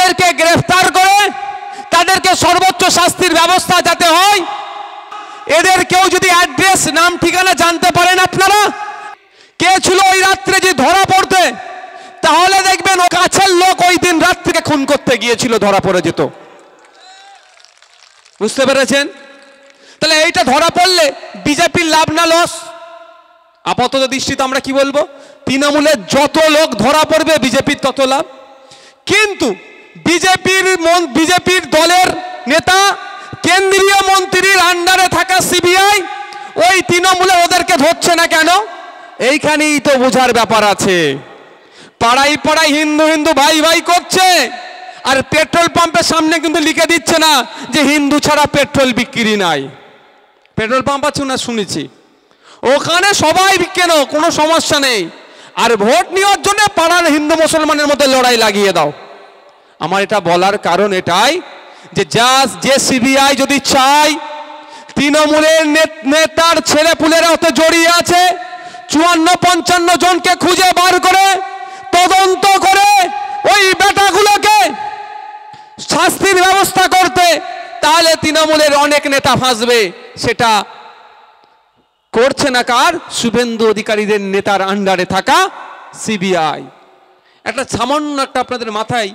তাদেরকে গ্রেফতার করে তাদেরকে সর্বোচ্চ শাস্তির ব্যবস্থা যাতে হয়। এদের কেউ যদি অ্যাড্রেস নাম ঠিকানা জানতে পারেন আপনারা কে ছিল ওই রাত্রে যে ধরা পড়তে, তাহলে দেখবেন ও কাছের লোক ওই দিন রাত্রিকে খুন করতে গিয়েছিল, ধরা পড়ে যেত। বুঝতে পেরেছেন? তাহলে এইটা ধরা পড়লে বিজেপির লাভ না লস? আপাতত দৃষ্টিতে আমরা কি বলবো, তৃণমূলের যত লোক ধরা পড়বে বিজেপির তত লাভ। কিন্তু বিজেপির দলের নেতা কেন্দ্রীয় মন্ত্রীর আন্ডারে থাকা সিবিআই ওই তৃণমূলে ওদেরকে ধরছে না কেন? এইখানেই তো বোঝার ব্যাপার আছে। পাড়ায় পাড়ায় হিন্দু হিন্দু ভাই ভাই করছে, আর পেট্রোল পাম্পের সামনে কিন্তু লিখে দিচ্ছে না যে হিন্দু ছাড়া পেট্রোল বিক্রি নাই। পেট্রোল পাম্প আছে না শুনেছি, ওখানে সবাই কেন, কোনো সমস্যা নেই। আর ভোট নেওয়ার জন্য পাড়ার হিন্দু মুসলমানের মধ্যে লড়াই লাগিয়ে দাও। আমার এটা বলার কারণ এটাই যে সিবিআই যদি চায় তৃণমূলের নেতার ছেলেপুলেরা ওতে জড়িয়ে আছে 54-55 জনকে খুঁজে বার করে তদন্ত করে ওই বেটাগুলোকে শাস্তির ব্যবস্থা করতে, তাহলে তৃণমূলের অনেক নেতা ফাঁসবে। সেটা করছে না কার? শুভেন্দু অধিকারীদের নেতার আন্ডারে থাকা সিবিআই। একটা সামান্য একটা আপনাদের মাথায়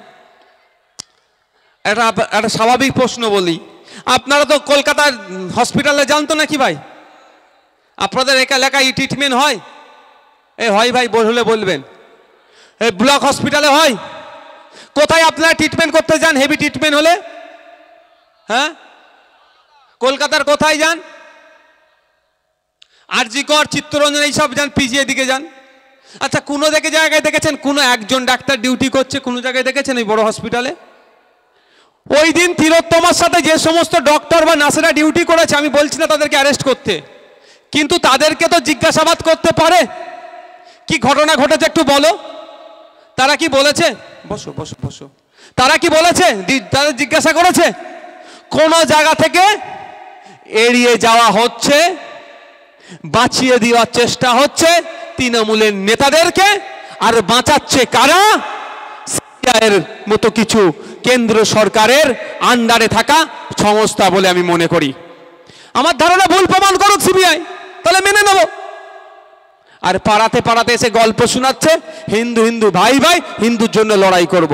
একটা স্বাভাবিক প্রশ্ন বলি, আপনারা তো কলকাতার হসপিটালে যান তো নাকি ভাই? আপনাদের এলাকায় ট্রিটমেন্ট হয়? হয় ভাই, হলে বলবেন। এই ব্লক হসপিটালে হয়? কোথায় আপনারা ট্রিটমেন্ট করতে যান হেভি ট্রিটমেন্ট হলে? হ্যাঁ, কলকাতার কোথায় যান? আরজি কর, চিত্তরঞ্জন, এইসব যান, পিজিএ দিকে যান। আচ্ছা, কোনো জায়গায় দেখেছেন কোনো একজন ডাক্তার ডিউটি করছে? কোনো জায়গায় দেখেছেন এই বড় হসপিটালে? ওই দিন তিলোত্তমার সাথে যে সমস্ত ডক্টর বা নার্সেরা ডিউটি করেছে, আমি বলছি না তাদেরকে অ্যারেস্ট করতে, কিন্তু তাদেরকে তো জিজ্ঞাসাবাদ করতে পারে। কি ঘটনা ঘটেছে একটু বলো। তারা কি বলেছে? বসো বসো বসো। তারা কি বলেছে? তাদের জিজ্ঞাসা করেছে? কোন জায়গা থেকে এড়িয়ে যাওয়া হচ্ছে, বাঁচিয়ে দেওয়ার চেষ্টা হচ্ছে তৃণমূলের নেতাদেরকে, আর বাঁচাচ্ছে কারা? সিবিআইয়ের মতো কিছু কেন্দ্র সরকারের আন্ডারে থাকা সংস্থা বলে আমি মনে করি। আমার ধারণা ভুল প্রমাণ করুক সিবিআই, তাহলে মেনে নেব। আর পাড়াতে পাড়াতে এসে গল্প শোনাচ্ছে হিন্দু হিন্দু ভাই ভাই, হিন্দুর জন্য লড়াই করব।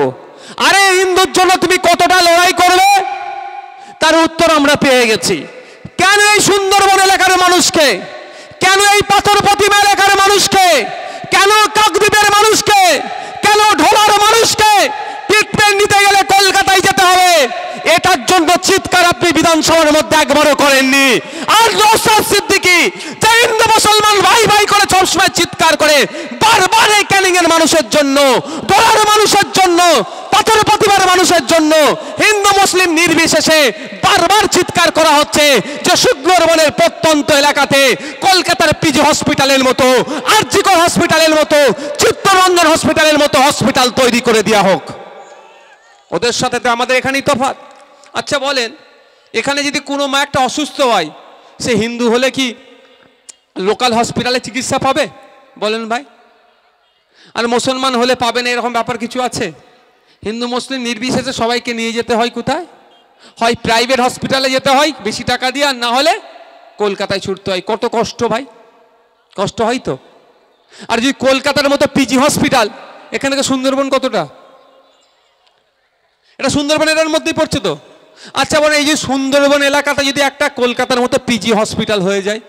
আরে হিন্দুর জন্য তুমি কতটা লড়াই করবে তার উত্তর আমরা পেয়ে গেছি। কেন এই সুন্দরবন এলাকার মানুষকে, কেন এই পাথর প্রতিমা এলাকার মানুষকে, কেন কাকদ্বীপের মানুষকে, কেন ঢোলার মানুষকে ট্রিটমেন্ট নিতে গেলে কলকাতায় যেতে হবে, এটার জন্য চিৎকার আপনি বিধানসভার মধ্যে একবারও করেননি। আর নওশাদ সিদ্দিকী যে হিন্দু মুসলমান ভাই ভাই করে সবসময় চিৎকার করে, বারবার এই ক্যানিং এর মানুষের জন্য, ঢোলার মানুষের জন্য, পাথর প্রতিমার মানুষের জন্য, হিন্দু মুসলিম নির্বিশেষে বারবার চিৎকার করা হচ্ছে যে সুন্দরবনের প্রত্যন্ত এলাকাতে কলকাতার পিজি হসপিটালের মতো, আরজি কর হসপিটালের মতো, চিত্তরঞ্জন হসপিটালের মতো হসপিটাল তৈরি করে দেওয়া হোক। ওদের সাথে তো আমাদের এখানেই তফাৎ। আচ্ছা বলেন, এখানে যদি কোনো মা একটা অসুস্থ হয়, সে হিন্দু হলে কি লোকাল হসপিটালে চিকিৎসা পাবে? বলেন ভাই। আর মুসলমান হলে পাবে না, এরকম ব্যাপার কিছু আছে? হিন্দু মুসলিম নির্বিশেষে সবাইকে নিয়ে যেতে হয় কোথায়? হয় প্রাইভেট হসপিটালে যেতে হয় বেশি টাকা দিয়ে, আর না হলে কলকাতায় ছুটতে হয়। কত কষ্ট ভাই, কষ্ট হয় তো। আর যদি কলকাতার মতো পিজি হসপিটাল, এখানে থেকে সুন্দরবন কতটা? এটা সুন্দরবন এলাকার মধ্যেই পড়ছে তো। আচ্ছা বলেন, এই যে সুন্দরবন এলাকাটা যদি একটা কলকাতার মতো পিজি হসপিটাল হয়ে যায়,